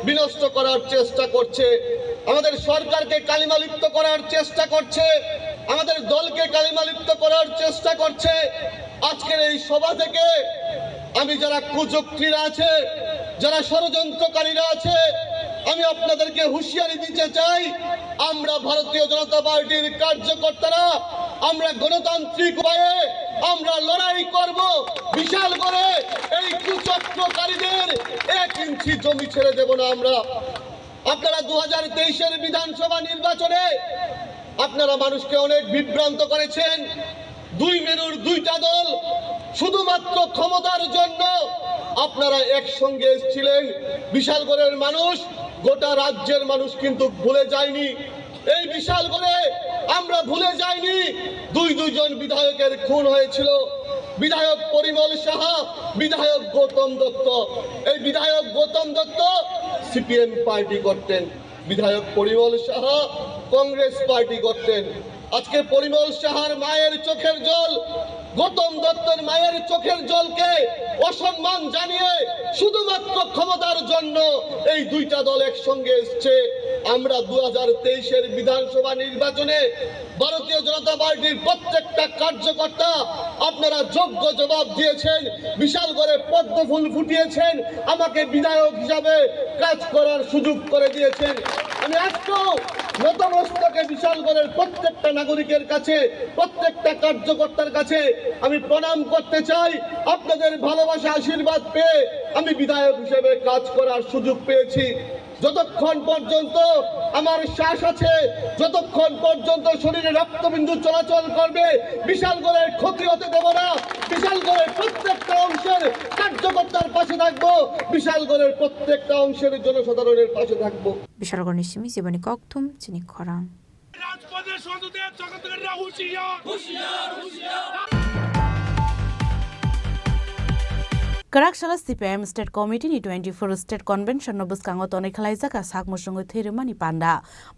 বিনষ্ট করার চেষ্টা করছে আমাদের সরকারকে কালিমালিপ্ত করার চেষ্টা করছে আমাদের দলকে কালিমালিপ্ত করার চেষ্টা করছে আজকের এই সভা থেকে আমি যারা কুচক্রীরা আছে যারা ষড়যন্ত্রকারীরা আছে আমি আপনাদেরকে হুঁশিয়ারি দিতে চাই আমরা ভারতীয় জনতা পার্টির কার্যকর্তারা আমরা গণতান্ত্রিক উপায়ে আমরা লড়াই করব বিশাল করে এই কুচক্রকারীদের 1 ইঞ্চি জমি ছেড়ে দেব না আমরা আপনারা 2023 এর বিধানসভা নির্বাচনে আপনারা মানুষকে অনেক বিভ্রান্ত করেছেন দুই মেরুর দুইটা দল শুধুমাত্র ক্ষমতার জন্য আপনারা একসঙ্গে এসেছিলেন বিশালগড়ের মানুষ গোটা রাজ্যের মানুষ কিন্তু ভুলে যায়নি এই বিশালগড়ে আমরা ভুলে যাইনি দুইজন বিধায়কের খুন হয়েছিল বিধায়ক পরিমল সাহা বিধায়ক গৌতম দত্ত এই বিধায়ক গৌতম দত্ত সিপিএম পার্টি করতেন বিধায়ক পরিমল সাহা কংগ্রেস পার্টি করতেন আজকে পরিমল সাহার মায়ের চোখের জল গৌতম দত্তের মায়ের চোখের জলকে অসম্মান জানিয়ে শুধুমাত্র ক্ষমতার জন্য এই দুইটা দল একসঙ্গে এসেছে আমরা 2023 এর বিধানসভা নির্বাচনে ভারতীয় জনতা পার্টির প্রত্যেকটা কার্যকর্তা আপনারা যোগ্য জবাব দিয়েছেন বিশালগড়ে পদ্ম ফুল ফুটিয়েছেন আমাকে বিধায়ক হিসাবে কাজ করার সুযোগ করে দিয়েছেন আমি আজকেও নতমস্তকে বিশালগড়ের প্রত্যেকটা নাগরিকের কাছে প্রত্যেকটা কার্যকর্তার কাছে আমি প্রণাম করতে চাই আপনাদের ভালোবাসা আশীর্বাদ পেয়ে আমি বিধায়ক হিসেবে কাজ করার সুযোগ পেয়েছি যতক্ষণ পর্যন্ত আমার শ্বাস আছে যতক্ষণ পর্যন্ত শরীরে রক্তবিন্দু চলাচল করবে বিশালগড়ের ক্ষতি হতে দেব না বিশালগড়ের প্রত্যেকটা অংশের কার্যকর্তার পাশে থাকবো বিশালগড়ের প্রত্যেকটা অংশের জনসাধারণের পাশে থাকবো বিশালগড় নিশিমি জীবনী ককথুম চিনি খরাং রাজপথের সন্তুদের জগৎগেররা হুঁশিয়ার হুঁশিয়ার হুঁশিয়ার Karakshal CPM State Committee ni 24 State Convention no buskango tone khalaijaka sakmusungo thirmani panda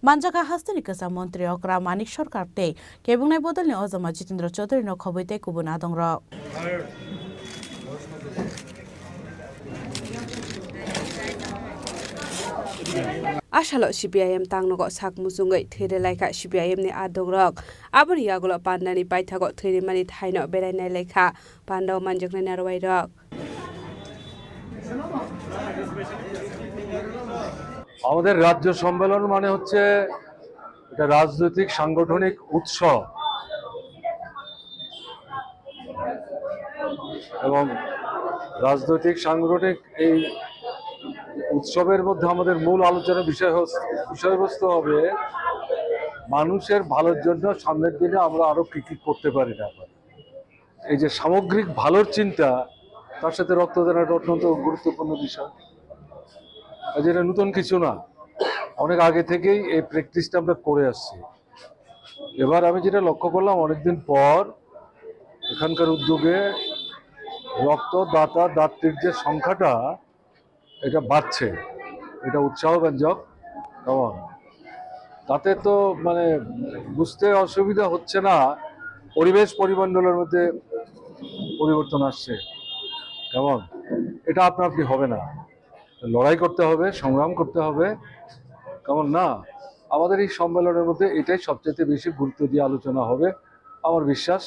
manjaka hastani kasa mantri okra manik sarkar te kebungnai bodol ni ozama Jitendra Chaudhary no khoboite kubun adongra Ashalo CPIM tangnogo sakmusungai thire laika CPIM ni adogrok aboni yagulo pandani paithago thire mani thaino berainai lekha pandao manjakna narwai rok আমাদের রাজ্য সম্মেলন মানে হচ্ছে এটা রাজনৈতিক সাংগঠনিক উৎসব এবং রাজনৈতিক সাংগঠনিক এই উৎসবের মধ্যে আমাদের মূল আলোচনার বিষয়বস্তু হবে মানুষের ভালোর জন্য সামনের দিনে আমরা আরো কি কি করতে পারি না এই যে সামগ্রিক ভালোর চিন্তা তার সাথে রক্তদান একটা অত্যন্ত গুরুত্বপূর্ণ বিষয় যেটা নতুন কিছু না অনেক আগে থেকেই এই প্র্যাকটিসটা আমরা করে আসছি এবার আমি যেটা লক্ষ্য করলাম অনেকদিন পর এখানকার উদ্যোগে রক্তদাতা দাত্রীর যে সংখ্যাটা এটা বাড়ছে, এটা উৎসাহব্যঞ্জক। কেমন তাতে তো মানে বুঝতে অসুবিধা হচ্ছে না, পরিবেশ পরিমণ্ডলের মধ্যে পরিবর্তন আসছে। কেমন এটা আপনি হবে না, লড়াই করতে হবে, সংগ্রাম করতে হবে। কেমন না, আমাদের এই সম্মেলনের মধ্যে এটাই সবচেয়ে বেশি গুরুত্ব দিয়ে আলোচনা হবে। আমার বিশ্বাস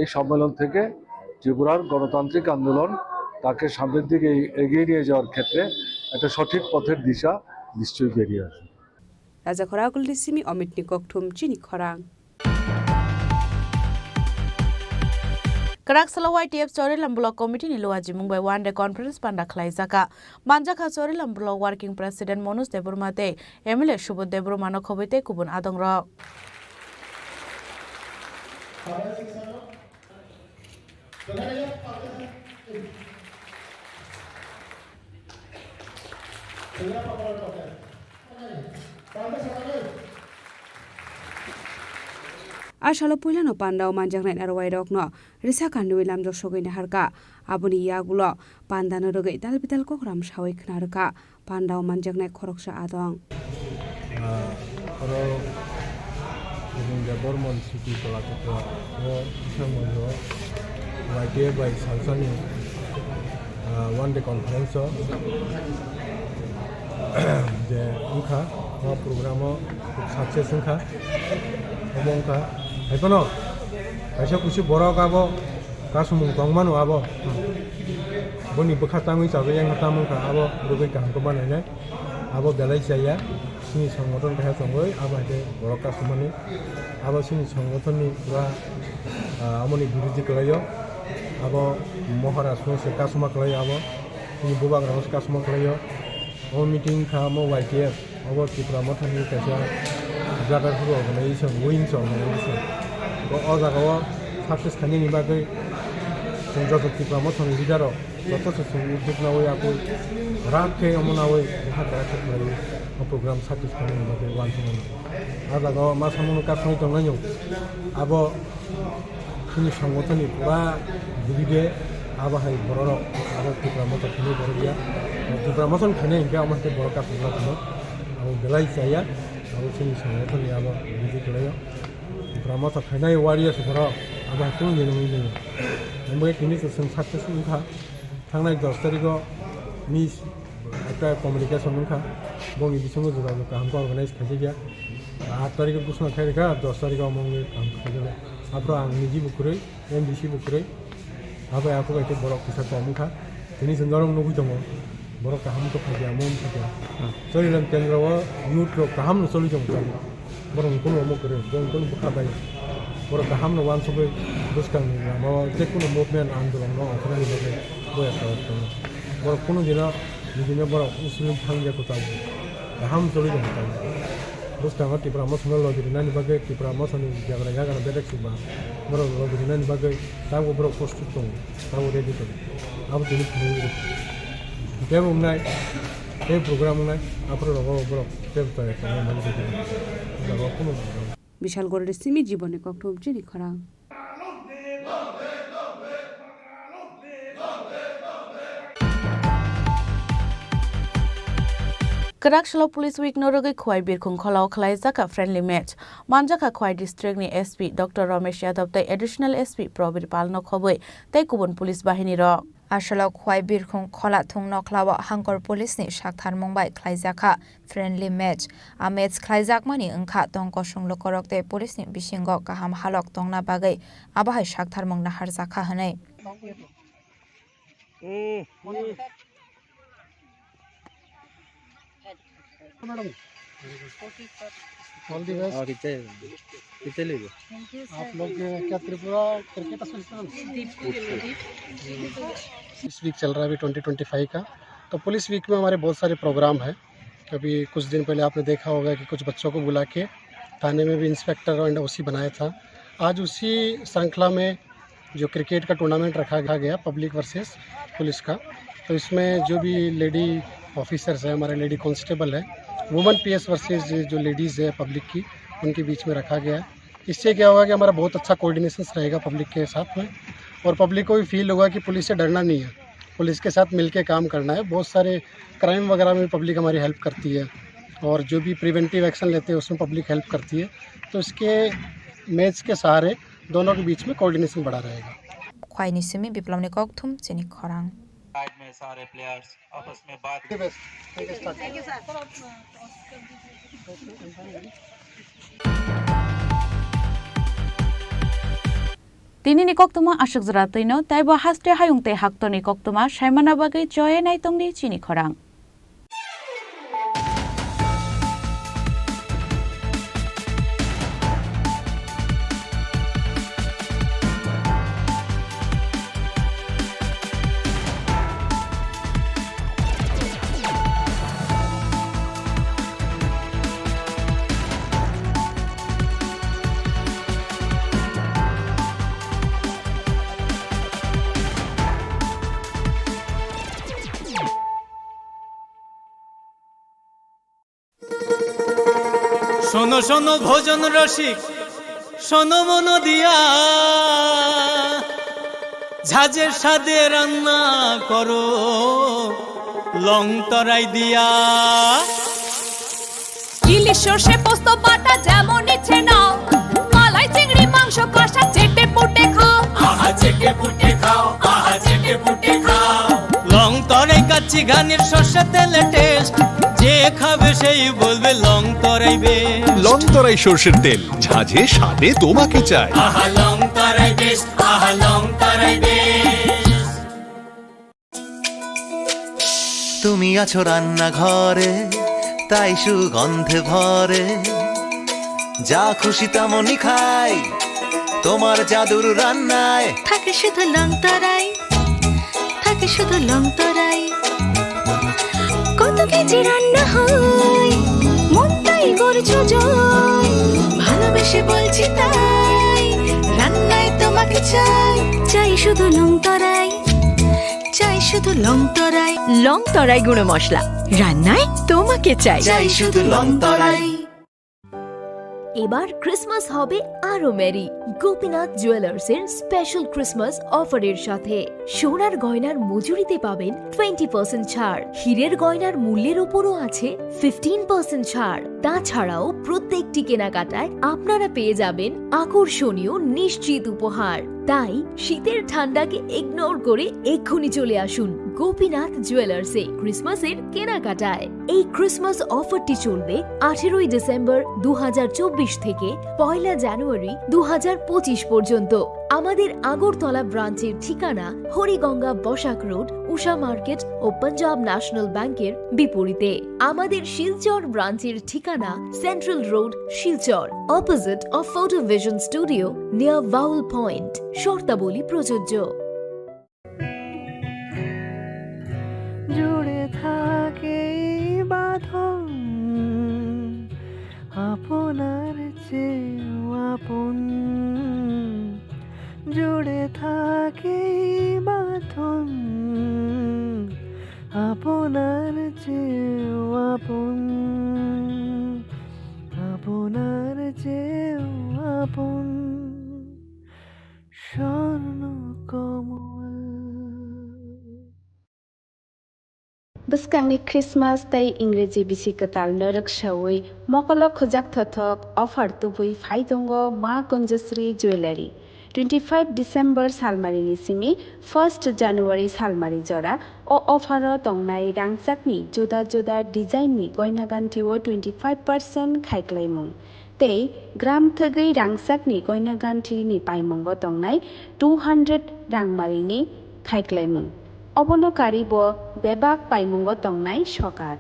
এই সম্মেলন থেকে ত্রিপুরার গণতান্ত্রিক আন্দোলন তাকে সামনের দিকে এগিয়ে নিয়ে যাওয়ার ক্ষেত্রে একটা সঠিক পথের দিশা নিশ্চয়ই বেরিয়ে আসবে। রাজা খরাগুল রিসিমি অমিত নিককথুম চিনি খরাং Karak-Sala YTF Chorilam Block Committee ni Luaji Mumbai One Day Conference Panda Klaizaka Manjaka Chorilam Block Working President Monus Deburmate Emile Shubut Deburmano Kobite Kubun Adong Rock Ashalo Pulano Pandao Manjang and Arway no Risa Kandu Lam Josogin Harka Abuni Yagulo Pandano Roga Dalbital Kokram Shawik Narka Pandao Manjang Koroksha Adong the Bormon City Colacata YTA by Salsani One Day Conference the Unka program success Unka Omonka Econo Ashakushi Borogabo Kasum Tongmanu Abo Boni Bukatami Savian Tamuka Abo Rubika Koban Abo Galatia Sini Songoton Kasongoi Abate Boroka Sumani Abo Sini Songotoni Amoni Buriji Kalayo Abo Mohara Sose Kasuma Kalayo Abo Sini Bubak Ros Kasuma Kalayo O meeting Kamo YTF Abo Tipra Motani Kasa Jagar organization, wings organization. All the success can in Bagay, some jobs of promotion in Lidaro, but also some Dipnaway Apple, Rake Omonaway, they had a program success coming in Bagay once a month. Other go Masamono Casino Tonano, Abo Finish Hamotani, Divide, Abahai Boro, Abo Tipramoto Kenya, the promotion can in Gamma Broadcast, Abo Belay Saya. Sini Songoton Yabo, Viziklayo, Pramota Kanai warriors for all about 2 million. And wait, you need some success in her. Tangla Dostarigo, Miss after communication Munka, Boni Bisungo, the Kampo organized Kaja, Atarigo Busma Karika, Dostarigo among the Kampo, Abra and Nijibukure, NBC Bukure, Abba Apocated Borok Samuka, Denis and Norum Nogutomo. Boroka Hamko Pajamon, so you can go, you took the Ham solution. Boron Kuno Mokere, don't go to Kabay. Boroka Hamno once away, Buskan, Tekuno movement and the no, Borokuno Dina, you never Muslim Hanga to Tazi. The Ham solution. Buskan, Tipra Mosmelo, the Nani Bagay, Tipra Mosan, Javaga, and Bedexiba, Boro, the Nani Bagay, that will broke post to Tone, that would edit it. I would do it. Devum night, a program night, after a war, Vishal Gordy Simi Jibone Koktum Jenny Kora. Karak-Sala Police Week Noroge Kwai Birkung Kolau Klaizaka friendly match. Manjaka Kwai District ni SP Dr. Ramesh Yadav the additional SP Probir Palno Khoboi they Kubun Police Bahini Ro. Ashalo Kwai Birkung Kola Tung Noklawa Hangor Police ni Shakthar Mumbai Klaizaka friendly match. A match Klaizak Mani Unka Tongko Shung Lokorok de Police ni Bishingo Kaham Halok Tongna Bagay Abahai Shakthar Mung Nahar Zaka Hane. Madam all the best और कितने लेंगे आप लोग क्या Tripura cricket association इस week चल रहा है अभी 2025 का तो पुलिस वीक में हमारे बहुत सारे प्रोग्राम हैं अभी कुछ दिन पहले आपने देखा होगा कि कुछ बच्चों को बुला के थाने में भी इंस्पेक्टर एंड ओसी बनाया था आज उसी श्रृंखला में जो क्रिकेट का टूर्नामेंट रखा गया पब्लिक वर्सेस पुलिस का तो इसमें जो भी लेडी ऑफिसर्स हैं हमारे लेडी कांस्टेबल है वुमेन पीएस वर्सेस जो लेडीज़ है पब्लिक की उनके बीच में रखा गया है इससे क्या होगा कि हमारा बहुत अच्छा कोऑर्डिनेशन रहेगा पब्लिक के साथ में और पब्लिक को भी फील होगा कि पुलिस से डरना नहीं है, पुलिस के साथ मिलके काम करना है। बहुत सारे क्राइम वगैरह में पब्लिक हमारी हेल्प करती है और जो भी प्रिवेंटिव एक्शन लेते हैं उसमें पब्लिक हेल्प करती है। तो इसके मैच के सहारे दोनों के बीच में कोऑर्डिनेशन बढ़ा रहेगा। ख्वाइनी सिमी विप्लवनी कौकथुम चिनी खरांग। में सारे प्लेयर्स आपस में बात Tinini koktuma ashik zratino taibo haste hayungte haktoni koktuma shaimana bagai joye naitongni chini khorang. শোনো শোনো ভোজন রসিক শোনো মন দিয়া ঝাঁঝের স্বাদে রান্না করো লং তরাই দিয়া ইলিশ সর্ষে পোস্ত বাটা যেমন ইচ্ছে নাও মালাই চিংড়ি মাংস কষা চেটে পুটে খাও আহা চেটে পুটে খাও আহা চেটে পুটে খাও লং তরাই কাচ্চি ঘানির সর্ষে তেলে টেস্ট যে খাবে সেই বলবে লং তরাই বেশ লং তরাই সরষের তেল ঝাঁঝে স্বাদে তোমাকে চাই আহা লং তরাই বেশ আহা লং তরাই বেশ তুমি আছো রান্নাঘরে তাই সুগন্ধে ভরে যা খুশি তেমনই খাই তোমার জাদুর রান্নায় থাকে শুধু লং তরাই থাকে শুধু লং তরাই কত কেজি রান্না হয় মন তাই করছো জয় ভালোবেসে বলছি তাই রান্নায় তোমাকে চাই চাই শুধু লং তরাই চাই শুধু লং তরাই লং তরাই গুঁড়ো মশলা রান্নায় তোমাকে চাই চাই শুধু লং তরাই এবার ক্রিসমাস হবে আরো মেরি গোপীনাথ জুয়েলার্সের স্পেশাল ক্রিসমাস অফারের সাথে সোনার গয়নার মজুরিতে পাবেন 20% ছাড়, হীরের গয়নার মূল্যের উপরও আছে 15% ছাড়। তাছাড়াও প্রত্যেকটি কেনাকাটায় আপনারা পেয়ে যাবেন আকর্ষণীয় নিশ্চিত উপহার। তাই শীতের ঠান্ডাকে ইগনোর করে এক্ষুনি চলে আসুন গোপীনাথ জুয়েলার্সে ক্রিসমাসের কেনাকাটায়। এই ক্রিসমাস অফারটি চলবে 18 ডিসেম্বর 2024 থেকে 1 জানুয়ারি 2025 পর্যন্ত। আমাদের আগরতলা ব্রাঞ্চের ঠিকানা হরিগঙ্গা বসাক রোড, উষা মার্কেট ও পাঞ্জাব ন্যাশনাল ব্যাংকের বিপরীতে। আমাদের শিলচর ব্রাঞ্চের ঠিকানা central road, Silchar, opposite of photo vision studio near vowel point. শর্তাবলী প্রযোজ্য। জুড়ে থাকে বাঁধন আপনার চেয়েও আপন, জুড়ে থাকে বাঁধন আপনার চেয়েও আপন, আপনার চেয়েও আপন স্বর্ণ কমল। Buskangi Christmas tay Ingreji bisi katal narak shawai mokolo khojak thothok offer tubui phaidongo Ma Kunjasri Jewelry 25 December salmari ni simi 1 January salmari jora o offer o tongnai rangchakni joda joda design ni goina ganti o 25% khaiklaimung tei gram thagei rangchakni goina ganti ni paimungo tongnai 200 rangmari ni khaiklaimung অবনকারী ব বেবাক পাইমুঙ্গ তংনাই সকার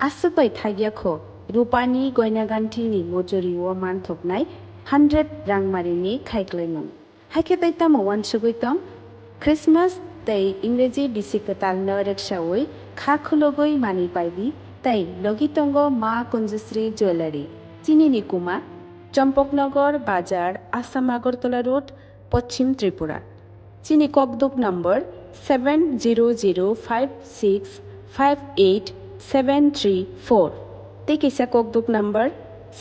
আসুতই থাইয়াখো রূপানি গয়নাগান্ঠিনি মজুরি ও মানথকনাই 100 রাংমারিনি খাইক্লাইমুং হাইকে তাইতাম ওয়ানসুগৈতম Christmas তাই ইংরেজি বিসিকতাল নরেকসাওই খাখুলগই মানি পাইবি তাই লগিতঙ্গ মা কুঞ্জশ্রী jewellery চিনিনি কুমা Champaknagar Bazar Assam Agartala road Paschim Tripura চিনি ককদুক নম্বর 7005658734 Tekisa kokduk number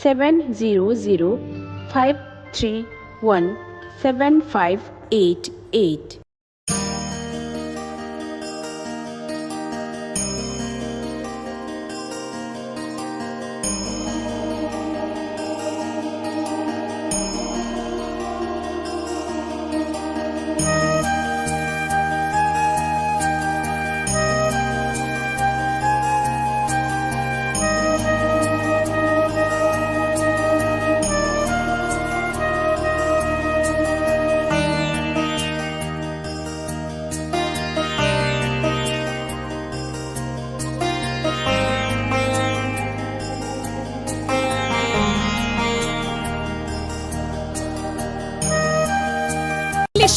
7005317588 8.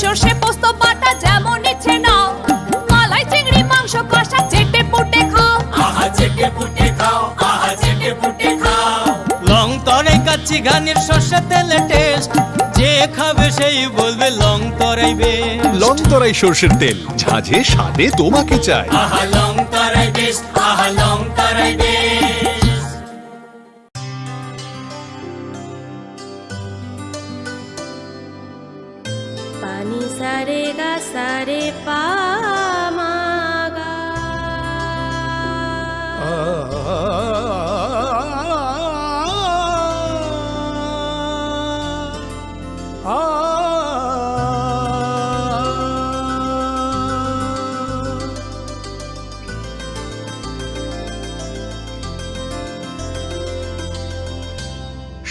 সর্ষে পোস্ত বাটা যেমন ইচ্ছে নাও, মালাই চিংড়ি মাংস কষা চেটে পুটে খাও, আহা চেটে পুটে খাও, আহা চেটে পুটে খাও। লং তরাই কাচ্চি ঘানির সর্ষে তেলে টেস্ট, যে খাবে সেই বলবে লং তরাই বেশ। লং তরাই সর্ষের তেল, ঝাঁঝে স্বাদে তোমাকে চাই। আহা লং তরাই বেশ, আহা লং তরাই বেশ। পানি সারে গা সারে পা মা গা।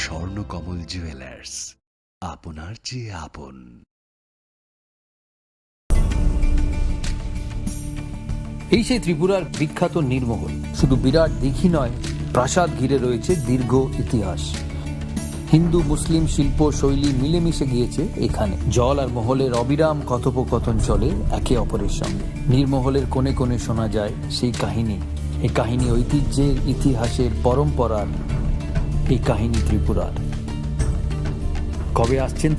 স্বর্ণকমল জুয়েলার্স, আপনার চেয়ে আপন। এই সেই ত্রিপুরার বিখ্যাত নীরমহল। শুধু বিরাট দিঘি নয়, প্রাসাদ ঘিরে রয়েছে দীর্ঘ ইতিহাস। হিন্দু মুসলিম শিল্প শৈলী মিলেমিশে গিয়েছে এখানে। জল আর মহলের অবিরাম কথোপকথন চলে একে অপরের সঙ্গে। নীরমহলের কোণে কোণে শোনা যায় সেই কাহিনী। এই কাহিনী ঐতিহ্যের, ইতিহাসের, পরম্পরার। এই কাহিনী ত্রিপুরার। কবে আসছেন